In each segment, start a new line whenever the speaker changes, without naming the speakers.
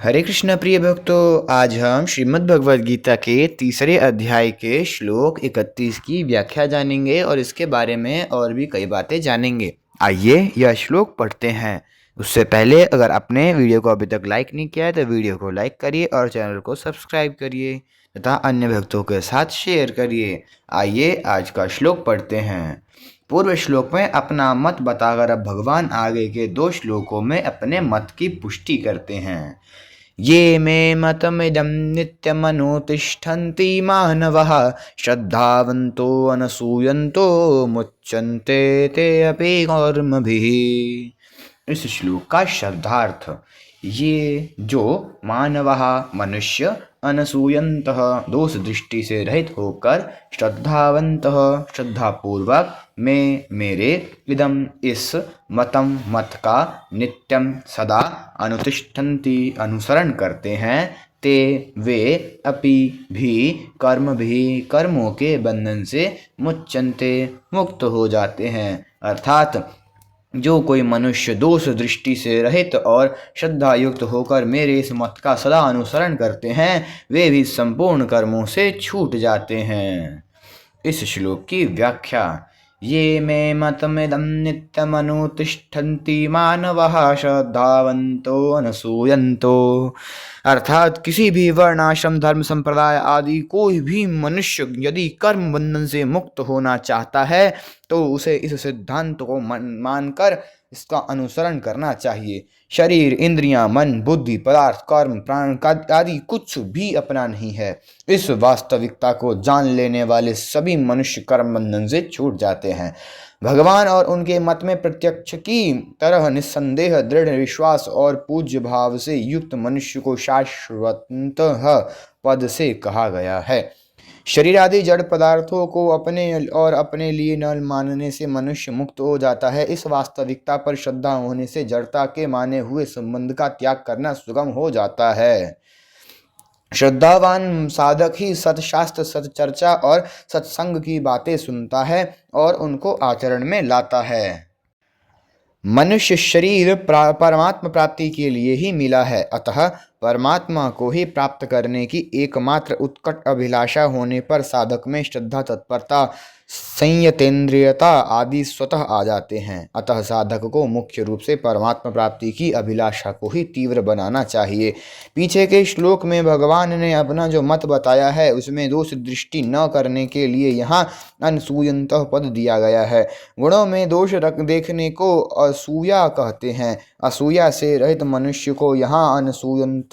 हरे कृष्ण प्रिय भक्तों, आज हम श्रीमद् भगवद गीता के तीसरे अध्याय के श्लोक 31 की व्याख्या जानेंगे और इसके बारे में और भी कई बातें जानेंगे। आइए यह श्लोक पढ़ते हैं। उससे पहले अगर आपने वीडियो को अभी तक लाइक नहीं किया है तो वीडियो को लाइक करिए और चैनल को सब्सक्राइब करिए तथा अन्य भक्तों के साथ शेयर करिए। आइए आज का श्लोक पढ़ते हैं। पूर्व श्लोक में अपना मत बताकर अब भगवान आगे के 2 श्लोकों में अपने मत की पुष्टि करते हैं। ये मे मतमिदं नित्यमनुतिष्ठन्ति मानवः श्रद्धावन्तो अनसूयन्तो मुच्यन्ते ते अपि कर्मभिः। इस श्लोक का शब्दार्थ, ये जो मानवः मनुष्य अनसूयन्तः दोष दृष्टि से रहित होकर श्रद्धावन्तः श्रद्धापूर्वक में मेरे इदम इस मतम मत का नित्यम सदा अनुतिष्ठन्ति अनुसरण करते हैं ते वे अपि भी कर्म भी कर्मों के बंधन से मुच्यन्ते मुक्त हो जाते हैं। अर्थात जो कोई मनुष्य दोष दृष्टि से रहित और श्रद्धा युक्त होकर मेरे इस मत का सदा अनुसरण करते हैं वे भी संपूर्ण कर्मों से छूट जाते हैं। इस श्लोक की व्याख्या, ये मे मतमिदं नित्यमनुतिष्ठन्ति मानवः श्रद्धावन्तो अनसूयन्तो। अर्थात किसी भी वर्ण आश्रम धर्म संप्रदाय आदि कोई भी मनुष्य यदि कर्म बंधन से मुक्त होना चाहता है तो उसे इस सिद्धांत को मानकर इसका अनुसरण करना चाहिए। शरीर इंद्रियां मन बुद्धि पदार्थ कर्म प्राण आदि कुछ भी अपना नहीं है। इस वास्तविकता को जान लेने वाले सभी मनुष्य कर्म बंधन से छूट जाते हैं। भगवान और उनके मत में प्रत्यक्ष की तरह निस्संदेह दृढ़ विश्वास और पूज्य भाव से युक्त मनुष्य को शाश्वत पद से कहा गया है। शरीर आदि जड़ पदार्थों को अपने और अपने लिए न मानने से मनुष्य मुक्त हो जाता है। इस वास्तविकता पर श्रद्धा होने से जड़ता के माने हुए संबंध का त्याग करना सुगम हो जाता है। श्रद्धावान साधक ही सतशास्त्र सतचर्चा और सत्संग की बातें सुनता है और उनको आचरण में लाता है। मनुष्य शरीर परमात्मा प्राप्ति के लिए ही मिला है, अतः परमात्मा को ही प्राप्त करने की एकमात्र उत्कट अभिलाषा होने पर साधक में श्रद्धा तत्परता संयतेंद्रियता आदि स्वतः आ जाते हैं। अतः साधक को मुख्य रूप से परमात्मा प्राप्ति की अभिलाषा को ही तीव्र बनाना चाहिए। पीछे के श्लोक में भगवान ने अपना जो मत बताया है उसमें दोष दृष्टि न करने के लिए यहाँ अनसूयन्तः पद दिया गया है। गुणों में दोष देखने को असूया कहते हैं। असूया से रहित मनुष्य को यहाँ अनसूयन्तः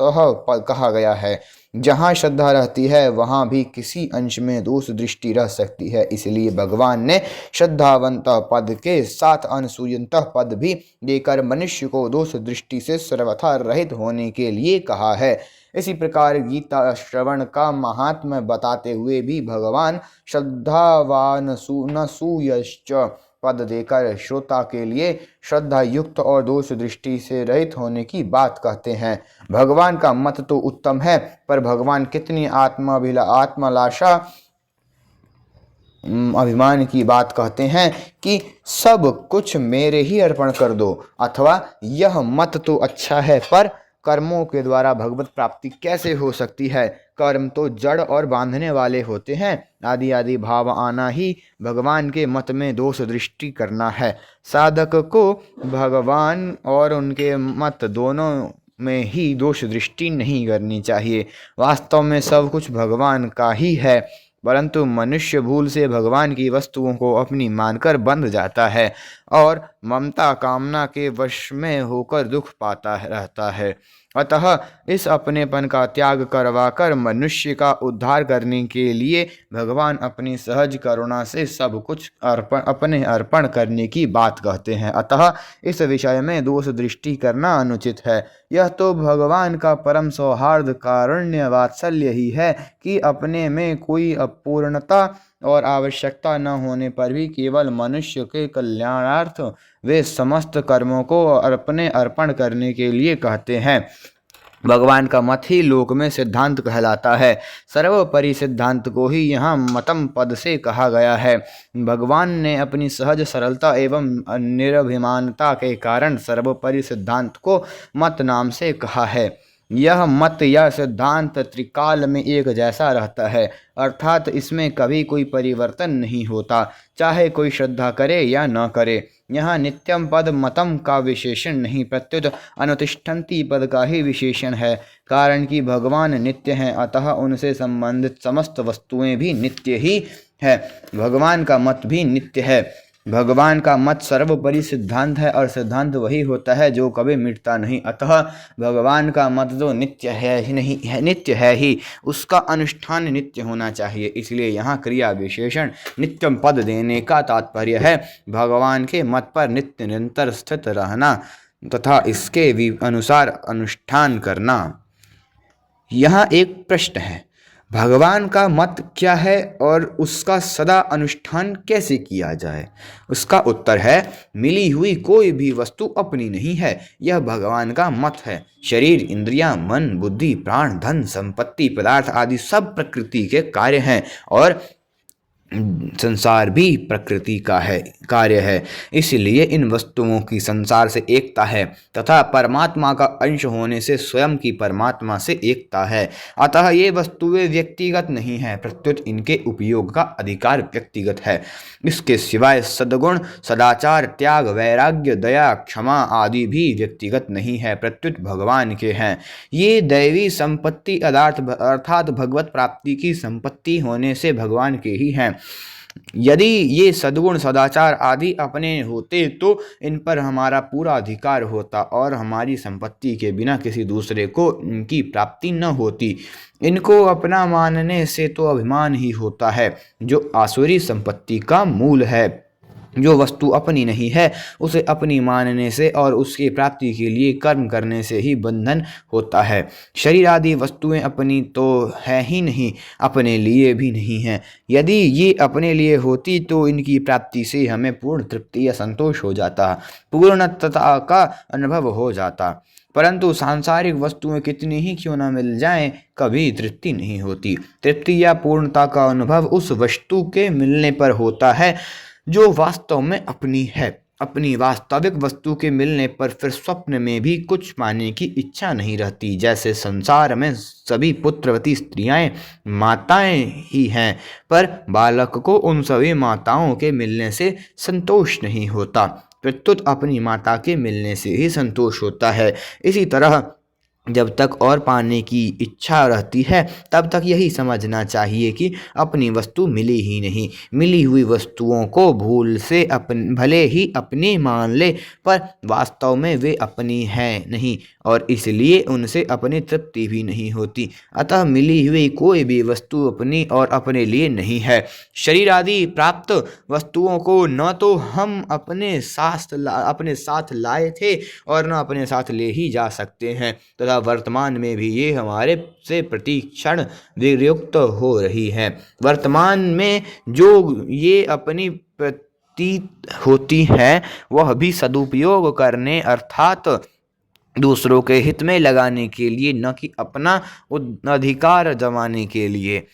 कहा गया है। जहाँ श्रद्धा रहती है वहाँ भी किसी अंश में दोष दृष्टि रह सकती है, इसलिए भगवान ने श्रद्धावंत पद के साथ अनसूयंत पद भी देकर मनुष्य को दोष दृष्टि से सर्वथा रहित होने के लिए कहा है। इसी प्रकार गीता श्रवण का महात्म्य बताते हुए भी भगवान श्रद्धावानसूयश्च पद देकर श्रोता के लिए श्रद्धा युक्त और दोष दृष्टि से रहित होने की बात कहते हैं। भगवान का मत तो उत्तम है, पर भगवान कितनी आत्मलाशा अभिमान की बात कहते हैं कि सब कुछ मेरे ही अर्पण कर दो, अथवा यह मत तो अच्छा है पर कर्मों के द्वारा भगवत प्राप्ति कैसे हो सकती है, कर्म तो जड़ और बांधने वाले होते हैं, आदि आदि भाव आना ही भगवान के मत में दोष दृष्टि करना है। साधक को भगवान और उनके मत दोनों में ही दोष दृष्टि नहीं करनी चाहिए। वास्तव में सब कुछ भगवान का ही है, परंतु मनुष्य भूल से भगवान की वस्तुओं को अपनी मानकर बंध जाता है और ममता कामना के वश में होकर दुख पाता रहता है। अतः इस अपनेपन का त्याग करवाकर मनुष्य का उद्धार करने के लिए भगवान अपनी सहज करुणा से सब कुछ अपने अर्पण करने की बात कहते हैं। अतः इस विषय में दोष दृष्टि करना अनुचित है। यह तो भगवान का परम सौहार्द कारुण्य वात्सल्य ही है कि अपने में कोई अपूर्णता और आवश्यकता न होने पर भी केवल मनुष्य के कल्याणार्थ वे समस्त कर्मों को अपने अर्पण करने के लिए कहते हैं। भगवान का मत ही लोक में सिद्धांत कहलाता है। सर्वोपरि सिद्धांत को ही यहाँ मतम पद से कहा गया है। भगवान ने अपनी सहज सरलता एवं निरभिमानता के कारण सर्वोपरि सिद्धांत को मत नाम से कहा है। यह मत या सिद्धांत त्रिकाल में एक जैसा रहता है, अर्थात इसमें कभी कोई परिवर्तन नहीं होता, चाहे कोई श्रद्धा करे या न करे। यहाँ नित्यम पद मतम का विशेषण नहीं, प्रत्युत अनुतिष्ठन्ति पद का ही विशेषण है। कारण कि भगवान नित्य हैं, अतः उनसे संबंधित समस्त वस्तुएं भी नित्य ही है। भगवान का मत भी नित्य है। भगवान का मत सर्वोपरि सिद्धांत है और सिद्धांत वही होता है जो कभी मिटता नहीं। अतः भगवान का मत जो नित्य है ही नहीं है, नित्य है ही, उसका अनुष्ठान नित्य होना चाहिए। इसलिए यहाँ क्रिया विशेषण नित्यम पद देने का तात्पर्य है भगवान के मत पर नित्य निरंतर स्थित रहना तथा इसके अनुसार अनुष्ठान करना। यहाँ एक प्रश्न है, भगवान का मत क्या है और उसका सदा अनुष्ठान कैसे किया जाए? उसका उत्तर है, मिली हुई कोई भी वस्तु अपनी नहीं है, यह भगवान का मत है। शरीर, इंद्रियां, मन, बुद्धि, प्राण, धन, संपत्ति, पदार्थ आदि सब प्रकृति के कार्य हैं और संसार भी प्रकृति का कार्य है। इसलिए इन वस्तुओं की संसार से एकता है तथा परमात्मा का अंश होने से स्वयं की परमात्मा से एकता है। अतः ये वस्तुएं व्यक्तिगत नहीं है, प्रत्युत इनके उपयोग का अधिकार व्यक्तिगत है। इसके सिवाय सद्गुण, सदाचार, त्याग, वैराग्य, दया, क्षमा आदि भी व्यक्तिगत नहीं है, प्रत्युत भगवान के हैं। ये दैवी संपत्ति अर्थात भगवत प्राप्ति की संपत्ति होने से भगवान के ही हैं। यदि ये सद्गुण, सदाचार आदि अपने होते तो इन पर हमारा पूरा अधिकार होता और हमारी संपत्ति के बिना किसी दूसरे को इनकी प्राप्ति न होती। इनको अपना मानने से तो अभिमान ही होता है, जो आसुरी संपत्ति का मूल है। जो वस्तु अपनी नहीं है उसे अपनी मानने से और उसकी प्राप्ति के लिए कर्म करने से ही बंधन होता है। शरीर आदि वस्तुएं अपनी तो है ही नहीं, अपने लिए भी नहीं है। यदि ये अपने लिए होती तो इनकी प्राप्ति से हमें पूर्ण तृप्ति या संतोष हो जाता, पूर्णतता का अनुभव हो जाता। परंतु सांसारिक वस्तुएं कितनी ही क्यों न मिल जाएं, कभी तृप्ति नहीं होती। तृप्ति या पूर्णता का अनुभव उस वस्तु के मिलने पर होता है जो वास्तव में अपनी है। अपनी वास्तविक वस्तु के मिलने पर फिर स्वप्न में भी कुछ पाने की इच्छा नहीं रहती। जैसे संसार में सभी पुत्रवती स्त्रियां माताएं ही हैं, पर बालक को उन सभी माताओं के मिलने से संतोष नहीं होता, प्रत्युत अपनी माता के मिलने से ही संतोष होता है। इसी तरह जब तक और पाने की इच्छा रहती है तब तक यही समझना चाहिए कि अपनी वस्तु मिली ही नहीं। मिली हुई वस्तुओं को भूल से भले ही अपनी मान ले, पर वास्तव में वे अपनी हैं नहीं और इसलिए उनसे अपनी तृप्ति भी नहीं होती। अतः मिली हुई कोई भी वस्तु अपनी और अपने लिए नहीं है। शरीर आदि प्राप्त वस्तुओं को न तो हम अपने साथ लाए थे और न अपने साथ ले ही जा सकते हैं, तथा वर्तमान में भी ये हमारे से प्रतिक्षण वियुक्त हो रही है। वर्तमान में जो ये अपनी प्रतीत होती हैं वह भी सदुपयोग करने अर्थात दूसरों के हित में लगाने के लिए, न कि अपना अधिकार जमाने के लिए।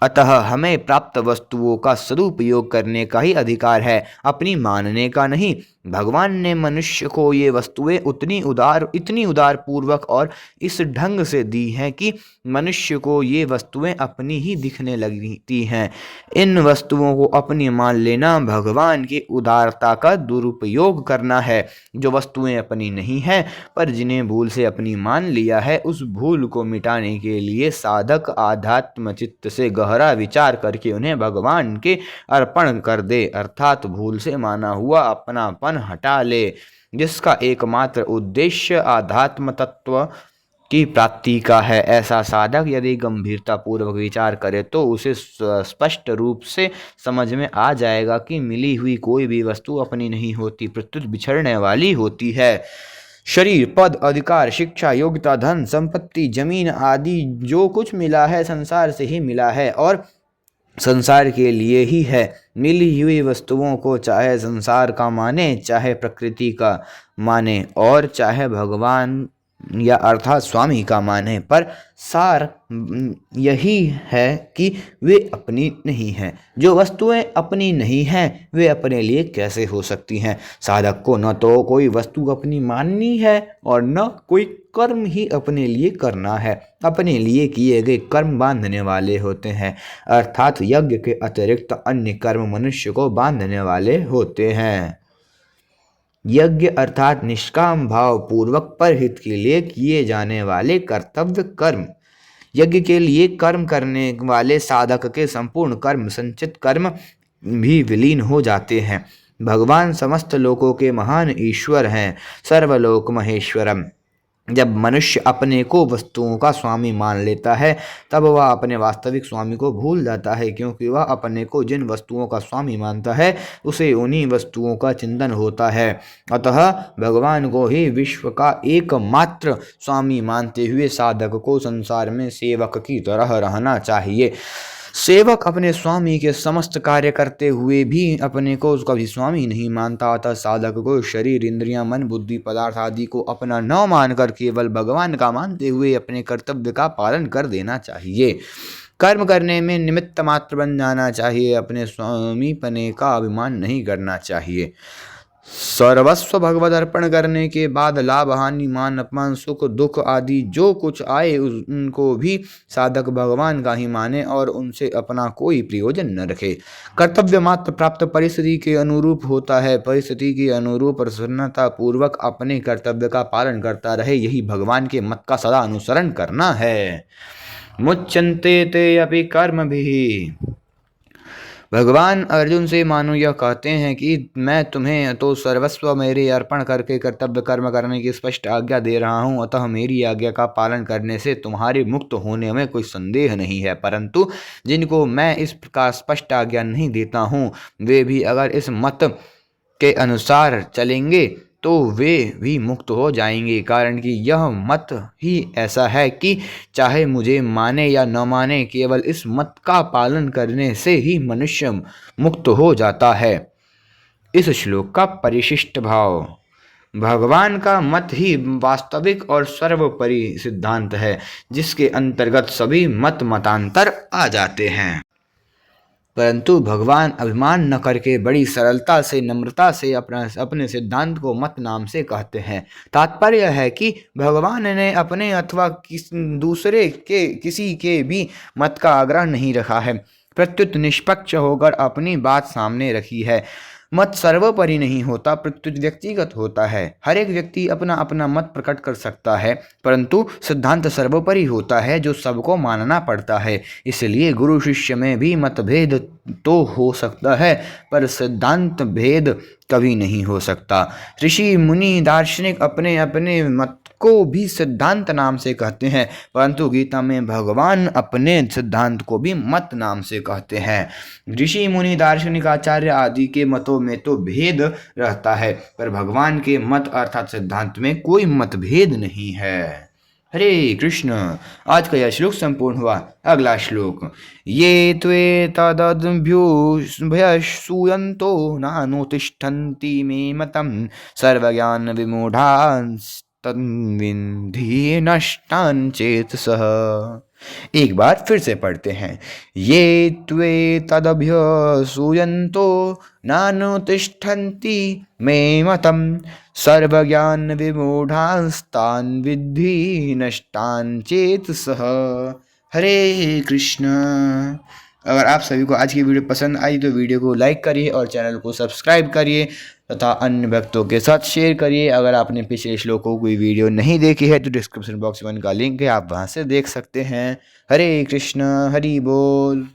अतः हमें प्राप्त वस्तुओं का सदुपयोग करने का ही अधिकार है, अपनी मानने का नहीं। भगवान ने मनुष्य को ये वस्तुएं इतनी उदार पूर्वक और इस ढंग से दी हैं कि मनुष्य को ये वस्तुएं अपनी ही दिखने लगती हैं। इन वस्तुओं को अपनी मान लेना भगवान की उदारता का दुरुपयोग करना है। जो वस्तुएं अपनी नहीं हैं पर जिन्हें भूल से अपनी मान लिया है, उस भूल को मिटाने के लिए साधक आध्यात्म चित्त से गहरा विचार करके उन्हें भगवान के अर्पण कर दे, अर्थात भूल से माना हुआ अपनापन हटा ले, जिसका एकमात्र उद्देश्य आध्यात्म तत्व की प्राप्ति का है। ऐसा साधक यदि गंभीरता पूर्वक विचार करे तो उसे स्पष्ट रूप से समझ में आ जाएगा कि मिली हुई कोई भी वस्तु अपनी नहीं होती, प्रत्युत बिछड़ने वाली होती है। शरीर, पद, अधिकार, शिक्षा, योग्यता, धन, संपत्ति, जमीन आदि जो कुछ मिला है संसार से ही मिला है और संसार के लिए ही है। मिली हुई वस्तुओं को चाहे संसार का माने, चाहे प्रकृति का माने और चाहे भगवान या अर्थात स्वामी का माने, पर सार यही है कि वे अपनी नहीं हैं। जो वस्तुएं अपनी नहीं हैं वे अपने लिए कैसे हो सकती हैं? साधक को न तो कोई वस्तु अपनी माननी है और न कोई कर्म ही अपने लिए करना है। अपने लिए किए गए कर्म बांधने वाले होते हैं, अर्थात यज्ञ के अतिरिक्त अन्य कर्म मनुष्य को बांधने वाले होते हैं। यज्ञ अर्थात निष्काम भाव पूर्वक परहित के लिए किए जाने वाले कर्तव्य कर्म। यज्ञ के लिए कर्म करने वाले साधक के संपूर्ण कर्म संचित कर्म भी विलीन हो जाते हैं। भगवान समस्त लोकों के महान ईश्वर हैं, सर्वलोक महेश्वरम। जब मनुष्य अपने को वस्तुओं का स्वामी मान लेता है तब वह अपने वास्तविक स्वामी को भूल जाता है, क्योंकि वह अपने को जिन वस्तुओं का स्वामी मानता है उसे उन्हीं वस्तुओं का चिंतन होता है। अतः भगवान को ही विश्व का एकमात्र स्वामी मानते हुए साधक को संसार में सेवक की तरह रहना चाहिए। सेवक अपने स्वामी के समस्त कार्य करते हुए भी अपने को कभी स्वामी नहीं मानता, अतः साधक को शरीर, इंद्रियां, मन, बुद्धि, पदार्थ आदि को अपना न मानकर केवल भगवान का मानते हुए अपने कर्तव्य का पालन कर देना चाहिए। कर्म करने में निमित्त मात्र बन जाना चाहिए, अपने स्वामीपने का अभिमान नहीं करना चाहिए। सर्वस्व भगवत अर्पण करने के बाद लाभ, हानि, मान, अपमान, सुख, दुख आदि जो कुछ आए उनको भी साधक भगवान का ही माने और उनसे अपना कोई प्रयोजन न रखे। कर्तव्य मात्र प्राप्त परिस्थिति के अनुरूप होता है, परिस्थिति के अनुरूप प्रसन्नता पूर्वक अपने कर्तव्य का पालन करता रहे, यही भगवान के मत का सदा अनुसरण करना है। मुच्यन्ते ते अपि कर्म भी। भगवान अर्जुन से मानो यह कहते हैं कि मैं तुम्हें तो सर्वस्व मेरे अर्पण करके कर्तव्य कर्म करने की स्पष्ट आज्ञा दे रहा हूँ, अतः मेरी आज्ञा का पालन करने से तुम्हारे मुक्त होने में कोई संदेह नहीं है। परंतु जिनको मैं इस प्रकार स्पष्ट आज्ञा नहीं देता हूँ वे भी अगर इस मत के अनुसार चलेंगे तो वे भी मुक्त हो जाएंगे, कारण कि यह मत ही ऐसा है कि चाहे मुझे माने या न माने, केवल इस मत का पालन करने से ही मनुष्य मुक्त हो जाता है। इस श्लोक का परिशिष्ट भाव। भगवान का मत ही वास्तविक और सर्वोपरि सिद्धांत है, जिसके अंतर्गत सभी मत मतांतर आ जाते हैं। परंतु भगवान अभिमान न करके बड़ी सरलता से, नम्रता से अपने सिद्धांत को मत नाम से कहते हैं। तात्पर्य है कि भगवान ने अपने अथवा दूसरे के किसी के भी मत का आग्रह नहीं रखा है, प्रत्युत निष्पक्ष होकर अपनी बात सामने रखी है। मत सर्वोपरि नहीं होता, प्रत्युत व्यक्तिगत होता है। हर एक व्यक्ति अपना अपना मत प्रकट कर सकता है, परंतु सिद्धांत सर्वोपरि होता है जो सबको मानना पड़ता है। इसलिए गुरु शिष्य में भी मतभेद तो हो सकता है, पर सिद्धांत भेद कभी नहीं हो सकता। ऋषि मुनि दार्शनिक अपने अपने मत को भी सिद्धांत नाम से कहते हैं, परंतु गीता में भगवान अपने सिद्धांत को भी मत नाम से कहते हैं। ऋषि मुनि दार्शनिक आचार्य आदि के मतों में तो भेद रहता है, पर भगवान के मत अर्थात सिद्धांत में कोई मतभेद नहीं है। हरे कृष्ण। आज का यह श्लोक संपूर्ण हुआ। अगला श्लोक। ये त्वे तदभ्यूभ्यसूयन्तो नानुतिष्ठन्ति मे मतम् सर्वज्ञान विमूढांस्तन्विन्धि नष्टान् चेतसः। एक बार फिर से पढ़ते हैं। ये त्वे तदभ्यसूयन्तो नानुतिष्ठन्ति मे मतम् सर्वज्ञान विमूढांस्तान् विद्धि नष्टान् चेतसः। हरे कृष्ण। अगर आप सभी को आज की वीडियो पसंद आई तो वीडियो को लाइक करिए और चैनल को सब्सक्राइब करिए तथा अन्य भक्तों के साथ शेयर करिए। अगर आपने पिछले श्लोकों की वीडियो नहीं देखी है तो डिस्क्रिप्शन बॉक्स में उनका लिंक है, आप वहां से देख सकते हैं। हरे कृष्ण। हरि बोल।